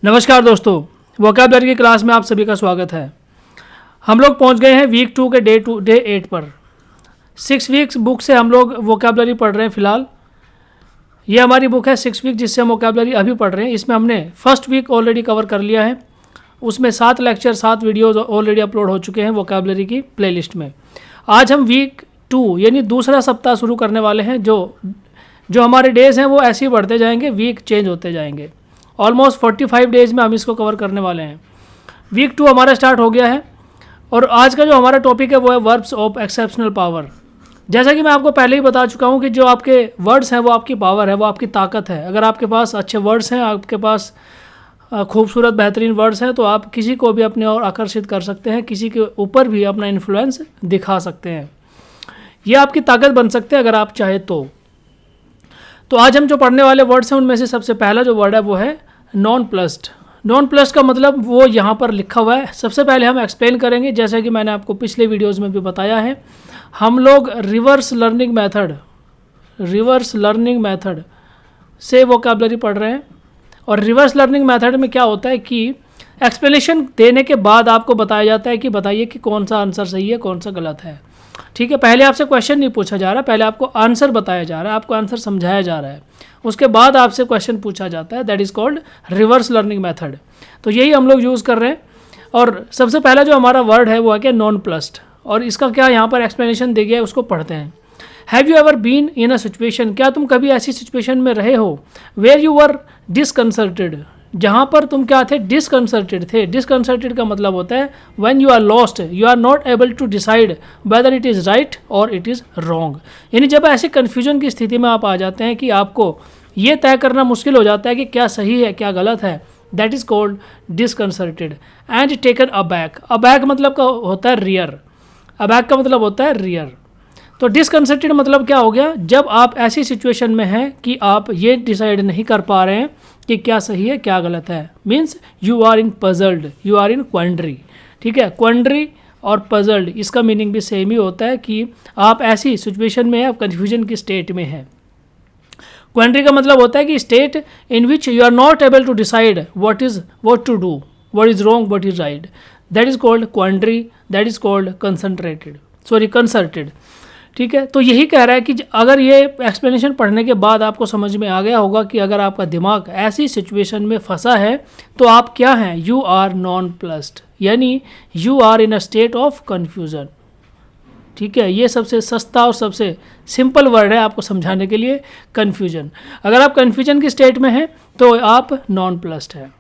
नमस्कार दोस्तों, वोकैबुलरी की क्लास में आप सभी का स्वागत है। हम लोग पहुंच गए हैं वीक 2 के डे 8 पर। 6 वीक्स बुक से हम लोग वोकैबुलरी पढ़ रहे हैं फ़िलहाल। ये हमारी बुक है 6 वीक जिससे हम वोकैबुलरी अभी पढ़ रहे हैं। इसमें हमने फर्स्ट वीक ऑलरेडी कवर कर लिया है। उसमें 7 लेक्चर 7 वीडियोज़ ऑलरेडी अपलोड हो चुके हैं वोकैबुलरी की प्लेलिस्ट में। आज हम वीक 2 यानी दूसरा सप्ताह शुरू करने वाले हैं। जो हमारे डेज़ हैं वो ऐसे ही बढ़ते जाएंगे, वीक चेंज होते जाएंगे। ऑलमोस्ट 45 डेज़ में हम इसको कवर करने वाले हैं। वीक 2 हमारा स्टार्ट हो गया है और आज का जो हमारा टॉपिक है वो है वर्ब्स ऑफ एक्सेप्शनल पावर। जैसा कि मैं आपको पहले ही बता चुका हूँ कि जो आपके वर्ड्स हैं वो आपकी पावर है, वो आपकी ताकत है। अगर आपके पास अच्छे वर्ड्स हैं, आपके पास खूबसूरत बेहतरीन वर्ड्स हैं, तो आप किसी को भी अपने और आकर्षित कर सकते हैं, किसी के ऊपर भी अपना इन्फ्लुएंस दिखा सकते हैं। ये आपकी ताकत बन सकते हैं अगर आप चाहे तो आज हम जो पढ़ने वाले वर्ड्स हैं उनमें से सबसे पहला जो वर्ड है वो है नॉन प्लस्ड। नॉन प्लस्ड का मतलब वो यहाँ पर लिखा हुआ है। सबसे पहले हम एक्सप्लेन करेंगे, जैसा कि मैंने आपको पिछले वीडियोस में भी बताया है। हम लोग रिवर्स लर्निंग मेथड से वोकैबुलरी पढ़ रहे हैं। और रिवर्स लर्निंग मेथड में क्या होता है कि एक्सप्लेनेशन देने के बाद आपको बताया जाता है कि बताइए कि कौन सा आंसर सही है, कौन सा गलत है। ठीक है, पहले आपसे क्वेश्चन नहीं पूछा जा रहा, पहले आपको आंसर बताया जा रहा है, आपको आंसर समझाया जा रहा है, उसके बाद आपसे क्वेश्चन पूछा जाता है। That is called reverse learning method. तो यही हम लोग यूज़ कर रहे हैं। और सबसे पहला जो हमारा वर्ड है वो है कि नॉन प्लस्ड, और इसका क्या यहाँ पर एक्सप्लेनेशन दे गया है, उसको पढ़ते हैं। Have you ever been in a situation, क्या तुम कभी ऐसी सिचुएशन में रहे हो, वेयर यू वर डिसकंसर्टेड, जहाँ पर तुम क्या थे, डिसकंसर्टेड थे। डिसकंसर्टेड का मतलब होता है when you are lost, you are not able to decide whether it is right और इट इज़ रॉन्ग। यानी जब ऐसे कन्फ्यूजन की स्थिति में आप आ जाते हैं कि आपको ये तय करना मुश्किल हो जाता है कि क्या सही है क्या गलत है, that is called disconcerted and taken aback. Aback मतलब का होता है रियर, अबैक का मतलब होता है रियर। तो डिसकंसर्टेड मतलब क्या हो गया, जब आप ऐसी सिचुएशन में हैं कि आप ये डिसाइड नहीं कर पा रहे हैं कि क्या सही है क्या गलत है। Means you are in puzzled, you are in quandary. ठीक है, क्वेंड्री और पजल्ड इसका मीनिंग भी सेम ही होता है कि आप ऐसी सिचुएशन में हैं, आप कन्फ्यूजन की स्टेट में हैं। क्वेंड्री का मतलब होता है कि state in which you are not able to decide what to do, what is wrong, what is right. That is called quandary, that is called concerted. ठीक है, तो यही कह रहा है कि अगर ये एक्सप्लेनेशन पढ़ने के बाद आपको समझ में आ गया होगा कि अगर आपका दिमाग ऐसी सिचुएशन में फंसा है तो आप क्या हैं, यू आर नॉन प्लस्ड, यानी you are in a state of confusion. ठीक है, ये सबसे सस्ता और सबसे सिंपल वर्ड है आपको समझाने के लिए, कन्फ्यूजन। अगर आप कन्फ्यूजन की स्टेट में हैं तो आप नॉन प्लस्ड हैं।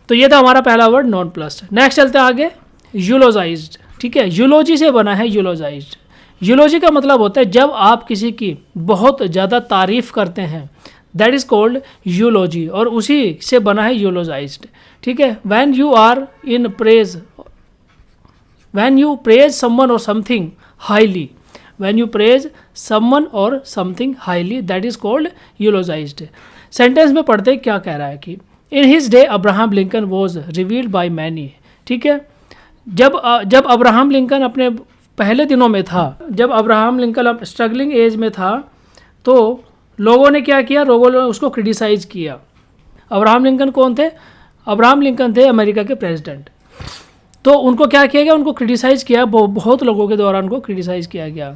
तो ये था हमारा पहला वर्ड नॉन प्लस्ड। नेक्स्ट चलते हैं आगे, यूलोजाइज्ड। ठीक है, यूलोजी से बना है यूलोजाइज्ड। यूलोजी का मतलब होता है जब आप किसी की बहुत ज़्यादा तारीफ़ करते हैं, दैट इज़ कॉल्ड यूलोजी, और उसी से बना है यूलोजाइज्ड। ठीक है, when you are in praise, when you praise someone और something highly, when you praise someone और something highly, that is called eulogized. Sentence में पढ़ते हैं क्या कह रहा है कि in his day Abraham Lincoln was revealed by many. ठीक है, जब अब्राहम लिंकन अपने पहले दिनों में था, जब अब्राहम लिंकन अब स्ट्रगलिंग एज में था, तो लोगों ने क्या किया, लोगों ने उसको क्रिटिसाइज़ किया। अब्राहम लिंकन कौन थे, अब्राहम लिंकन थे अमेरिका के प्रेसिडेंट। तो उनको क्या किया गया, उनको क्रिटिसाइज़ किया, बहुत लोगों के द्वारा उनको क्रिटिसाइज़ किया गया।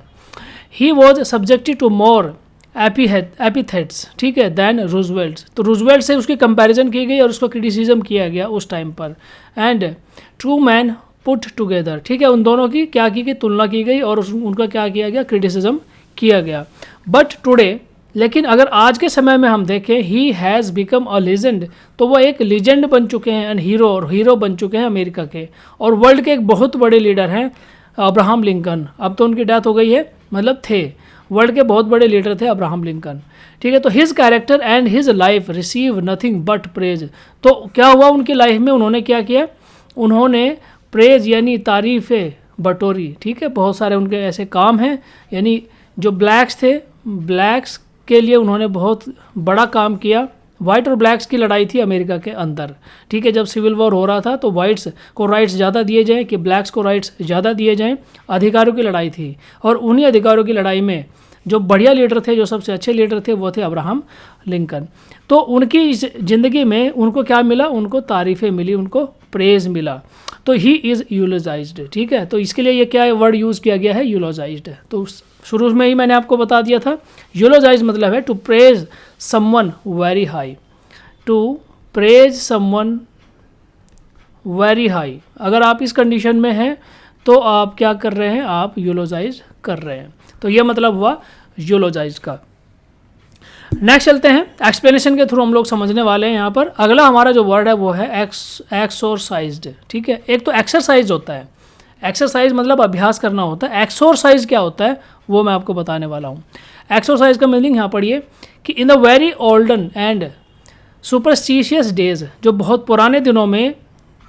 He was subjected to more epithets, ठीक है, दैन रूजवेल्ट। तो रूजवेल्ट से उसकी कंपैरिजन की गई और उसको क्रिटिसिज्म किया गया उस टाइम पर। And to man put together, ठीक है, उन दोनों की क्या की गई, तुलना की गई और उनका क्या किया गया, क्रिटिसिज्म किया गया। बट टुडे, लेकिन अगर आज के समय में हम देखें, he has become a legend, तो वो एक लीजेंड बन चुके हैं, एंड हीरो बन चुके हैं अमेरिका के, और वर्ल्ड के एक बहुत बड़े लीडर हैं अब्राहम लिंकन। अब तो उनकी डेथ हो गई है, मतलब थे, वर्ल्ड के बहुत बड़े लीडर थे अब्राहम लिंकन। ठीक है, तो his character and his life receive nothing but praise. तो क्या हुआ उनकी लाइफ में, उन्होंने क्या किया, उन्होंने प्रेज यानी तारीफ़ें बटोरी। ठीक है, बहुत सारे उनके ऐसे काम हैं, यानी जो ब्लैक्स थे, ब्लैक्स के लिए उन्होंने बहुत बड़ा काम किया। वाइट और ब्लैक्स की लड़ाई थी अमेरिका के अंदर। ठीक है, जब सिविल वॉर हो रहा था तो वाइट्स को राइट्स ज़्यादा दिए जाएं कि ब्लैक्स को राइट्स ज़्यादा दिए जाएं, अधिकारों की लड़ाई थी। और उन्हीं अधिकारों की लड़ाई में जो बढ़िया लीडर थे, जो सबसे अच्छे लीडर थे, वो थे अब्राहम लिंकन। तो उनकी ज़िंदगी में उनको क्या मिला, उनको तारीफ़ें मिली, उनको प्रेज़ मिला। तो ही इज़ यूलोजाइज्ड, ठीक है। तो इसके लिए ये क्या वर्ड यूज़ किया गया है, यूलोजाइज्ड। तो शुरू में ही मैंने आपको बता दिया था, यूलोजाइज मतलब है to praise someone very high, to praise someone very high. अगर आप इस कंडीशन में हैं तो आप क्या कर रहे हैं, आप यूलोजाइज कर रहे हैं। तो ये मतलब हुआ यूलोजाइज का। नेक्स्ट चलते हैं, एक्सप्लेनेशन के थ्रू हम लोग समझने वाले हैं। यहाँ पर अगला हमारा जो वर्ड है वो है एक्सोरसाइज्ड, ठीक है। एक तो एक्सरसाइज होता है, एक्सरसाइज मतलब अभ्यास करना होता है। एक्सोरसाइज क्या होता है वो मैं आपको बताने वाला हूँ। एक्सोरसाइज का मीनिंग यहाँ पढ़िए कि in the very olden and superstitious days, जो बहुत पुराने दिनों में,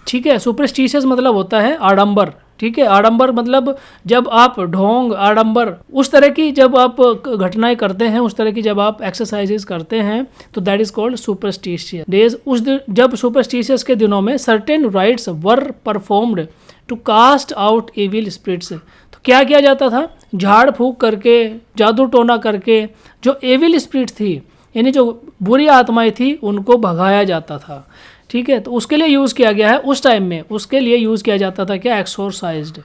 ठीक है। सुपरस्टिशियस मतलब होता है आडंबर, ठीक है। आडंबर मतलब जब आप ढोंग, आडंबर, उस तरह की जब आप घटनाएं करते हैं, उस तरह की जब आप एक्सरसाइजेस करते हैं, तो that is called superstitious days. उस दिन जब सुपरस्टिशियस के दिनों में certain rites were performed to cast out evil spirits. तो क्या किया जाता था, झाड़ फूक करके, जादू टोना करके जो एविल स्पिरिट थी, यानी जो बुरी आत्माएं थी, उनको भगाया जाता था, ठीक है। तो उसके लिए यूज़ किया गया है उस टाइम में, उसके लिए यूज़ किया जाता था क्या, एक्सोरसाइज्ड,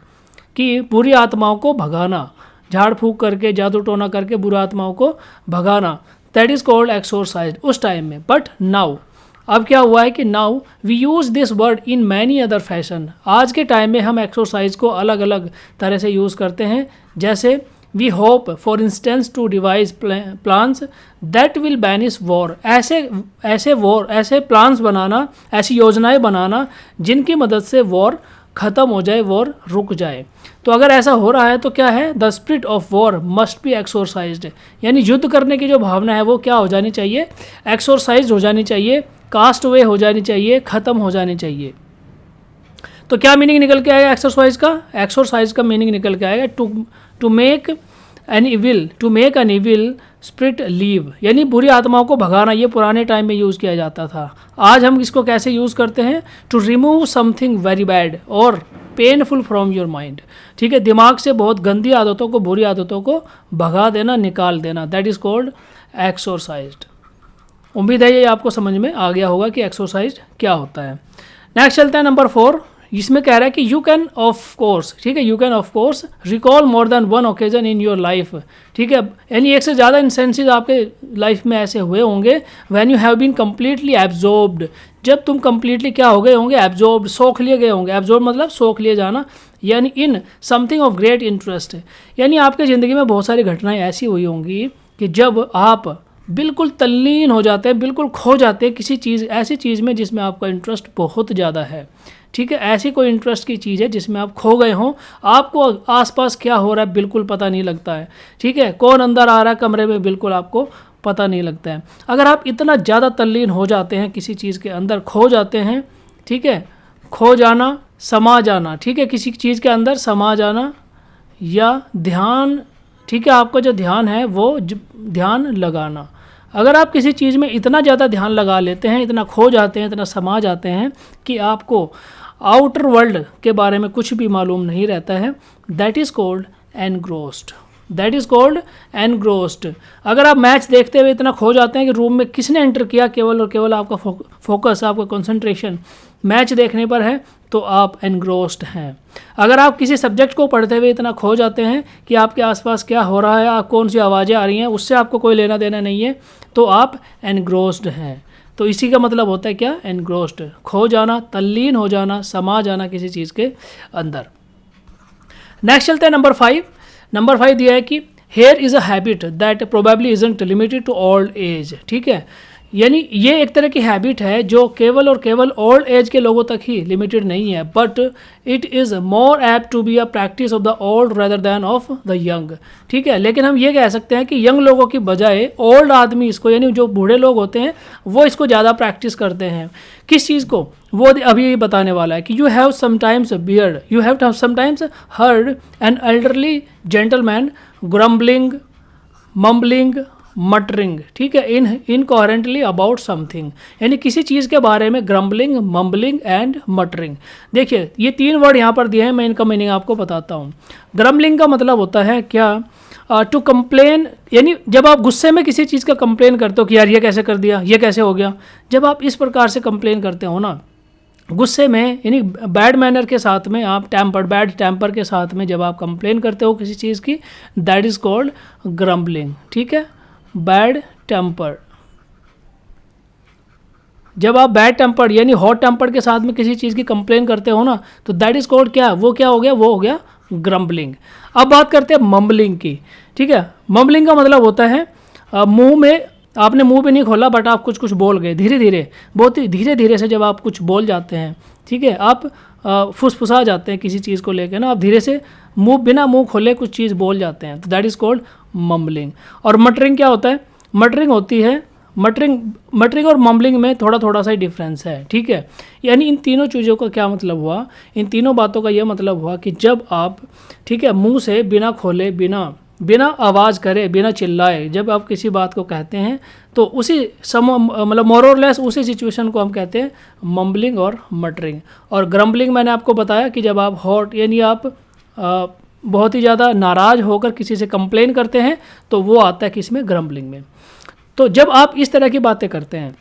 कि बुरी आत्माओं को भगाना, झाड़ फूक करके, जादू टोना करके बुरी आत्माओं को भगाना, दैट इज़ कॉल्ड एक्सोरसाइज्ड उस टाइम में। बट नाउ, अब क्या हुआ है कि now we use this word in many other fashion. आज के टाइम में हम एक्सरसाइज को अलग अलग तरह से यूज़ करते हैं। जैसे we hope for instance to devise plans that will banish war. ऐसे प्लान्स बनाना, ऐसी योजनाएं बनाना जिनकी मदद से वॉर ख़त्म हो जाए, वॉर रुक जाए। तो अगर ऐसा हो रहा है तो क्या है, the spirit of war must be exorcised, यानी युद्ध करने की जो भावना है वो क्या हो जानी चाहिए, एक्सोरसाइज हो जानी चाहिए, कास्ट अवे हो जानी चाहिए, ख़त्म हो जानी चाहिए। तो क्या मीनिंग निकल के आएगा एक्सरसाइज का, एक्सरसाइज का मीनिंग निकल के आएगा to make an evil spirit leave, यानी बुरी आत्माओं को भगाना। ये पुराने टाइम में यूज़ किया जाता था। आज हम इसको कैसे यूज़ करते हैं, to remove something very bad और पेनफुल फ्रॉम योर माइंड, ठीक है। दिमाग से बहुत गंदी आदतों को, बुरी आदतों को भगा देना, निकाल देना, दैट इज़ कॉल्ड एक्सरसाइज्ड। उम्मीद है ये आपको समझ में आ गया होगा कि एक्सरसाइज क्या होता है। नेक्स्ट चलते हैं नंबर 4, इसमें कह रहा है कि यू कैन ऑफ कोर्स, ठीक है, you can of course recall more than one occasion in your life, ठीक है। यानी एक से ज़्यादा इंस्टेंसेस आपके लाइफ में ऐसे हुए होंगे when you have been completely absorbed, जब तुम कम्प्लीटली क्या हो गए होंगे, एब्जॉर्ब्ड, सोख लिए गए होंगे। एब्जॉर्ब मतलब सोख लिए जाना, यानी in something of great interest, यानी आपकी ज़िंदगी में बहुत सारी घटनाएं ऐसी हुई होंगी कि जब आप बिल्कुल तल्लीन हो जाते हैं, बिल्कुल खो जाते हैं किसी चीज़, ऐसी चीज़ में जिसमें आपका इंटरेस्ट बहुत ज़्यादा है, ठीक है। ऐसी कोई इंटरेस्ट की चीज़ है जिसमें आप खो गए हों, आपको आसपास क्या हो रहा है बिल्कुल पता नहीं लगता है, ठीक है। कौन अंदर आ रहा है कमरे में बिल्कुल आपको पता नहीं लगता है। अगर आप इतना ज़्यादा तल्लीन हो जाते हैं, किसी चीज़ के अंदर खो जाते हैं, ठीक है, खो जाना, समा जाना, ठीक है, किसी चीज़ के अंदर समा जाना या ध्यान, ठीक है, आपका जो ध्यान है वो ध्यान लगाना। अगर आप किसी चीज़ में इतना ज़्यादा ध्यान लगा लेते हैं, इतना खो जाते हैं, इतना समा जाते हैं कि आपको आउटर वर्ल्ड के बारे में कुछ भी मालूम नहीं रहता है, that is called engrossed, that is called engrossed. अगर आप मैच देखते हुए इतना खो जाते हैं कि रूम में किसने एंटर किया, केवल और केवल आपका फोकस, आपका कंसंट्रेशन मैच देखने पर है, तो आप एनग्रोस्ड हैं। अगर आप किसी सब्जेक्ट को पढ़ते हुए इतना खो जाते हैं कि आपके आसपास क्या हो रहा है, आप कौन सी आवाज़ें आ रही हैं, उससे आपको कोई लेना देना नहीं है, तो आप एनग्रोस्ड हैं। तो इसी का मतलब होता है क्या, एनग्रोस्ड, खो जाना, तल्लीन हो जाना, समा जाना किसी चीज़ के अंदर। नेक्स्ट चलते हैं नंबर 5। नंबर 5 दिया है कि here is a habit that probably isn't limited to old age, ठीक है। यानी ये एक तरह की हैबिट है जो केवल और केवल ओल्ड एज के लोगों तक ही लिमिटेड नहीं है, but it is more apt to be a practice of the old rather than of the young, ठीक है। लेकिन हम ये कह सकते हैं कि यंग लोगों की बजाय ओल्ड आदमी इसको, यानी जो बूढ़े लोग होते हैं वो इसको ज़्यादा प्रैक्टिस करते हैं। किस चीज़ को, वो अभी बताने वाला है कि you have sometimes beard, you have sometimes heard an elderly gentleman grumbling, mumbling, muttering, ठीक है, इनकोहेरेंटली अबाउट समथिंग, यानी किसी चीज़ के बारे में ग्रम्बलिंग, मम्बलिंग एंड मटरिंग। देखिए ये 3 वर्ड यहाँ पर दिए हैं, मैं इनका मीनिंग आपको बताता हूँ। ग्रम्बलिंग का मतलब होता है क्या, टू कंप्लेन, यानी जब आप गुस्से में किसी चीज़ का कंप्लेन करते हो कि यार ये कैसे कर दिया, ये कैसे हो गया, जब आप इस प्रकार से कंप्लेन करते हो ना गुस्से में, यानी बैड मैनर के साथ में, आप बैड टेम्पर के साथ में जब आप कंप्लेन करते हो किसी चीज़ की, दैट इज़ कॉल्ड ग्रम्बलिंग। ठीक है, बैड टेम्पर। जब आप बैड टेम्पर्ड यानी हॉट टेम्पर्ड के साथ में किसी चीज़ की कंप्लेन करते हो ना, तो दैट इज़ कॉल्ड क्या, वो क्या हो गया, वो हो गया ग्रम्बलिंग। अब बात करते हैं मम्बलिंग की। ठीक है, मम्बलिंग का मतलब होता है मुंह में, आपने मुंह भी नहीं खोला बट आप कुछ कुछ बोल गए, धीरे धीरे, बहुत ही धीरे धीरे से जब आप कुछ बोल जाते हैं, ठीक है, आप फुसफुसा जाते हैं किसी चीज़ को लेकर ना, आप धीरे से बिना मुंह खोले कुछ चीज़ बोल जाते हैं, तो दैट इज़ कॉल्ड मम्बलिंग। और मटरिंग क्या होता है, मटरिंग होती है, मटरिंग और मम्बलिंग में थोड़ा थोड़ा सा ही डिफरेंस है। ठीक है, यानी इन तीनों चीज़ों का क्या मतलब हुआ, इन तीनों बातों का यह मतलब हुआ कि जब आप, ठीक है, मुंह से बिना खोले, बिना आवाज़ करे, बिना चिल्लाए जब आप किसी बात को कहते हैं, तो उसी मतलब मोर और लेस उसी सिचुएशन को हम कहते हैं मम्बलिंग और मटरिंग। और ग्रम्बलिंग मैंने आपको बताया कि जब आप हॉट यानी आप बहुत ही ज़्यादा नाराज़ होकर किसी से कंप्लेन करते हैं, तो वो आता है किस में, ग्रम्बलिंग में। तो जब आप इस तरह की बातें करते हैं,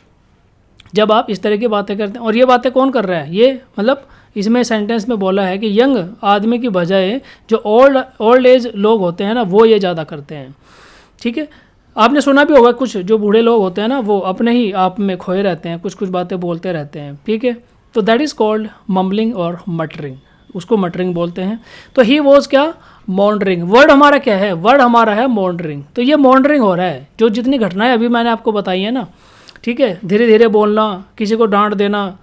जब आप इस तरह की बातें करते हैं, और ये बातें कौन कर रहा है, ये मतलब इसमें सेंटेंस में बोला है कि यंग आदमी की बजाय जो ओल्ड एज लोग होते हैं ना, वो ये ज़्यादा करते हैं। ठीक है, आपने सुना भी होगा कुछ जो बूढ़े लोग होते हैं ना, वो अपने ही आप में खोए रहते हैं, कुछ कुछ बातें बोलते रहते हैं। ठीक है, तो दैट इज़ कॉल्ड मम्बलिंग और मटरिंग, उसको मटरिंग बोलते हैं। तो ही वॉज क्या, मॉन्डरिंग। वर्ड हमारा क्या है, वर्ड हमारा है मॉन्डरिंग। तो ये मॉन्डरिंग हो रहा है, जो जितनी घटनाएं अभी मैंने आपको बताई है ना, ठीक है, धीरे धीरे बोलना, किसी को डांट देना,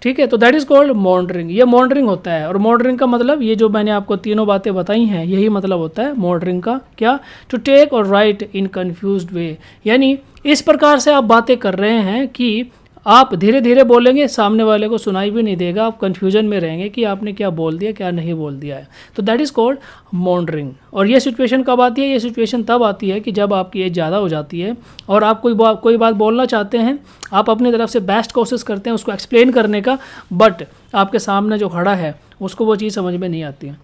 ठीक है, तो दैट इज़ कॉल्ड मॉन्डरिंग। ये मॉन्डरिंग होता है। और मॉन्डरिंग का मतलब, ये जो मैंने आपको तीनों बातें बताई हैं, यही मतलब होता है मॉन्डरिंग का, क्या, टू टेक और राइट इन कन्फ्यूज्ड वे, यानी इस प्रकार से आप बातें कर रहे हैं कि आप धीरे धीरे बोलेंगे, सामने वाले को सुनाई भी नहीं देगा, आप कन्फ्यूजन में रहेंगे कि आपने क्या बोल दिया, क्या नहीं बोल दिया है, तो दैट इज़ कॉल्ड मॉन्डरिंग। और ये सिचुएशन कब आती है, ये सिचुएशन तब आती है कि जब आपकी एज ज़्यादा हो जाती है और आप कोई बात बोलना चाहते हैं, आप अपनी तरफ से बेस्ट कोशिश करते हैं उसको एक्सप्लेन करने का, बट आपके सामने जो खड़ा है उसको वो चीज़ समझ में नहीं आती है।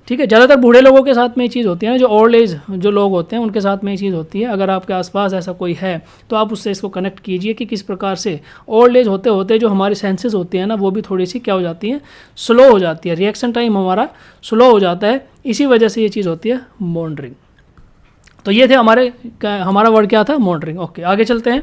ठीक है, ज़्यादातर बूढ़े लोगों के साथ में ये चीज़ होती है ना, जो ओल्ड एज जो लोग होते हैं उनके साथ में ये चीज़ होती है। अगर आपके आसपास ऐसा कोई है तो आप उससे इसको कनेक्ट कीजिए कि किस प्रकार से ओल्ड एज होते होते जो हमारी सेंसेस होती हैं ना, वो भी थोड़ी सी क्या हो जाती हैं, स्लो हो जाती है, रिएक्शन टाइम हमारा स्लो हो जाता है, इसी वजह से ये चीज़ होती है मॉन्डरिंग। तो ये थे हमारा वर्ड क्या था, मॉन्डरिंग। ओके, आगे चलते हैं।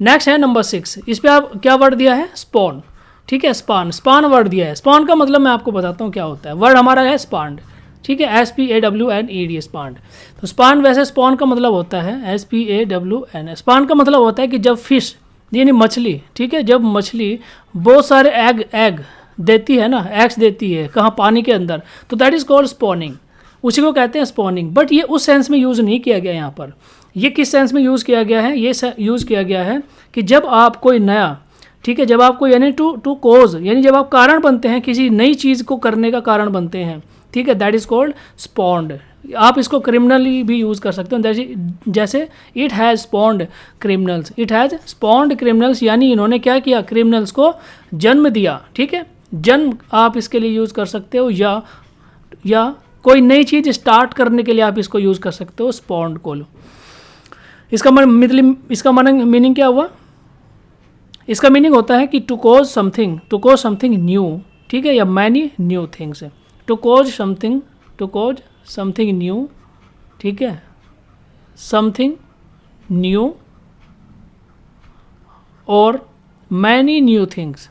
नेक्स्ट है नंबर 6। इस पर आप क्या वर्ड दिया है, स्पॉन। ठीक है, स्पान वर्ड दिया है। स्पान का मतलब मैं आपको बताता हूँ क्या होता है। वर्ड हमारा है स्पांड। ठीक है, SPAWNED, स्पांड। तो स्पान, वैसे स्पॉन का मतलब होता है SPAWN। स्पान का मतलब होता है कि जब फिश यानी मछली, ठीक है, जब मछली बहुत सारे एग देती है ना, एग्स देती है, कहाँ, पानी के अंदर, तो दैट इज़ कॉल्ड स्पॉनिंग, उसी को कहते हैं स्पॉनिंग। बट ये उस सेंस में यूज़ नहीं किया गया यहाँ पर। ये किस सेंस में यूज़ किया गया है, ये यूज़ किया गया है कि जब आप कोई नया, ठीक है, जब आपको यानी टू कोज, यानी जब आप कारण बनते हैं, किसी नई चीज़ को करने का कारण बनते हैं, ठीक है, दैट इज़ कॉल्ड स्पॉन्ड। आप इसको क्रिमिनली भी यूज़ कर सकते हो, जैसे it has स्पॉन्ड criminals, it has स्पॉन्ड criminals, यानी इन्होंने क्या किया, क्रिमिनल्स को जन्म दिया। ठीक है, जन्म आप इसके लिए यूज़ कर सकते हो, या कोई नई चीज़ स्टार्ट करने के लिए आप इसको यूज़ कर सकते हो, स्पॉन्ड को। इसका मीनिंग क्या हुआ, इसका मीनिंग होता है कि टू कोज समथिंग न्यू, ठीक है, या many new things. To choose something new, ठीक है, समथिंग न्यू और मैनी न्यू थिंग्स।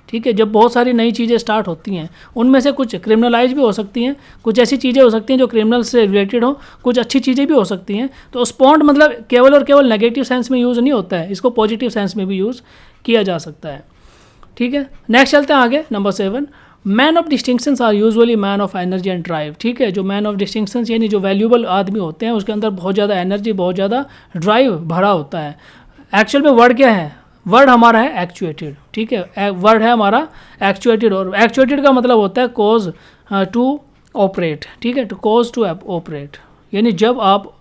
ठीक है, जब बहुत सारी नई चीज़ें स्टार्ट होती हैं, उनमें से कुछ क्रिमिनलाइज भी हो सकती हैं, कुछ ऐसी चीज़ें हो सकती हैं जो क्रिमिनल से रिलेटेड हो, कुछ अच्छी चीज़ें भी हो सकती हैं। तो स्पॉन्ड मतलब केवल और केवल नेगेटिव सेंस में यूज़ नहीं होता है, इसको पॉजिटिव सेंस में भी यूज़ किया जा सकता है। ठीक है, नेक्स्ट चलते हैं आगे, number 7। Men of distinctions are usually men of energy and drive. ठीक है, जो मैन ऑफ डिस्टिंक्शंस यानी जो वैल्यूबल आदमी होते हैं, उसके अंदर बहुत ज़्यादा एनर्जी, बहुत ज़्यादा ड्राइव भरा होता है। एक्चुअल में वर्ड क्या है, वर्ड हमारा है एक्चुएटेड। ठीक है, वर्ड है हमारा एक्चुएटेड, और एक्चुएटेड का मतलब होता है कॉज टू ऑपरेट। ठीक है, टू कॉज टू ऑपरेट, यानी जब आप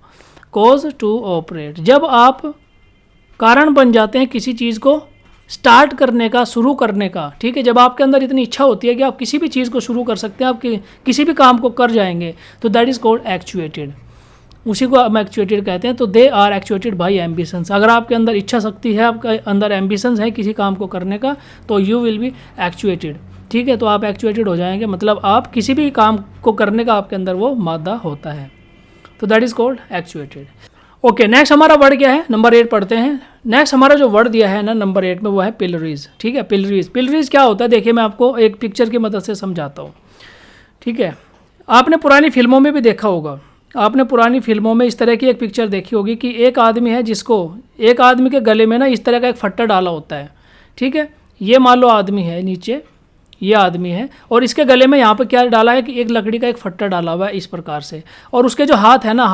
कॉज टू ऑपरेट, जब आप कारण बन जाते हैं किसी चीज़ को स्टार्ट करने का, शुरू करने का, ठीक है। जब आपके अंदर इतनी इच्छा होती है कि आप किसी भी चीज़ को शुरू कर सकते हैं, आप किसी भी काम को कर जाएंगे, तो दैट इज़ कॉल्ड एक्चुएटेड, उसी को हम एक्चुएटेड कहते हैं। तो they are actuated by ambitions. अगर आपके अंदर इच्छा शक्ति है, आपके अंदर एम्बिशंस है किसी काम को करने का, तो यू विल बी एक्चुएटेड, ठीक है। तो आप एक्चुएटेड हो जाएंगे, मतलब आप किसी भी काम को करने का आपके अंदर वो मादा होता है, तो that is called actuated. Okay, next हमारा वर्ड क्या है, नंबर 8 पढ़ते हैं। नेक्स्ट हमारा जो वर्ड दिया है ना नंबर 8 में, वो है पिलरीज, ठीक है। पिलरीज क्या होता है, देखिए मैं आपको एक पिक्चर की मदद से समझाता हूँ, ठीक है। आपने पुरानी फिल्मों में भी देखा होगा, आपने पुरानी फिल्मों में इस तरह की एक पिक्चर देखी होगी कि एक आदमी है जिसको, एक आदमी के गले में ना इस तरह का एक फट्टा डाला होता है, ठीक है। ये मान लो आदमी है, नीचे ये आदमी है, और इसके गले में यहाँ पे क्या डाला है कि एक लकड़ी का एक फट्टा डाला हुआ है इस प्रकार से, और उसके जो हाथ है ना,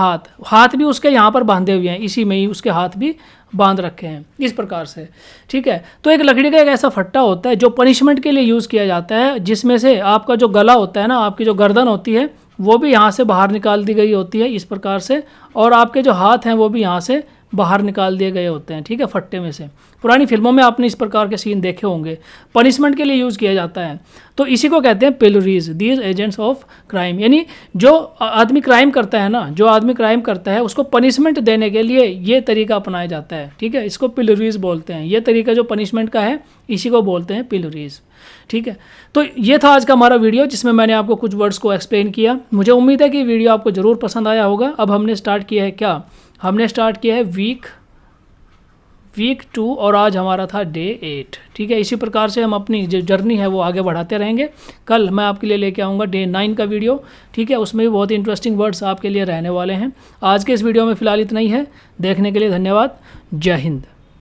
हाथ भी उसके यहाँ पर बांधे हुए हैं, इसी में ही उसके हाथ भी बांध रखे हैं इस प्रकार से, ठीक है। तो एक लकड़ी का एक ऐसा फट्टा होता है जो पनिशमेंट के लिए यूज़ किया जाता है, जिसमें से आपका जो गला होता है ना, आपकी जो गर्दन होती है, वो भी यहाँ से बाहर निकाल दी गई होती है इस प्रकार से, और आपके जो हाथ हैं वो भी यहाँ से बाहर निकाल दिए गए होते हैं, ठीक है, फट्टे में से। पुरानी फिल्मों में आपने इस प्रकार के सीन देखे होंगे, पनिशमेंट के लिए यूज़ किया जाता है। तो इसी को कहते हैं पिलरीज, दीज एजेंट्स ऑफ क्राइम। यानी जो आदमी क्राइम करता है ना, जो आदमी क्राइम करता है उसको पनिशमेंट देने के लिए ये तरीका अपनाया जाता है, ठीक है। इसको पिलरीज बोलते हैं, ये तरीका जो पनिशमेंट का है इसी को बोलते हैं पिलरीज, ठीक है। तो ये था आज का हमारा वीडियो, जिसमें मैंने आपको कुछ वर्ड्स को एक्सप्लेन किया। मुझे उम्मीद है कि वीडियो आपको ज़रूर पसंद आया होगा। अब हमने स्टार्ट किया है क्या, हमने स्टार्ट किया है वीक 2, और आज हमारा था डे 8, ठीक है। इसी प्रकार से हम अपनी जो जर्नी है वो आगे बढ़ाते रहेंगे। कल मैं आपके लिए लेके आऊँगा डे 9 का वीडियो, ठीक है। उसमें भी बहुत ही इंटरेस्टिंग वर्ड्स आपके लिए रहने वाले हैं। आज के इस वीडियो में फ़िलहाल इतना ही है। देखने के लिए धन्यवाद। जय हिंद।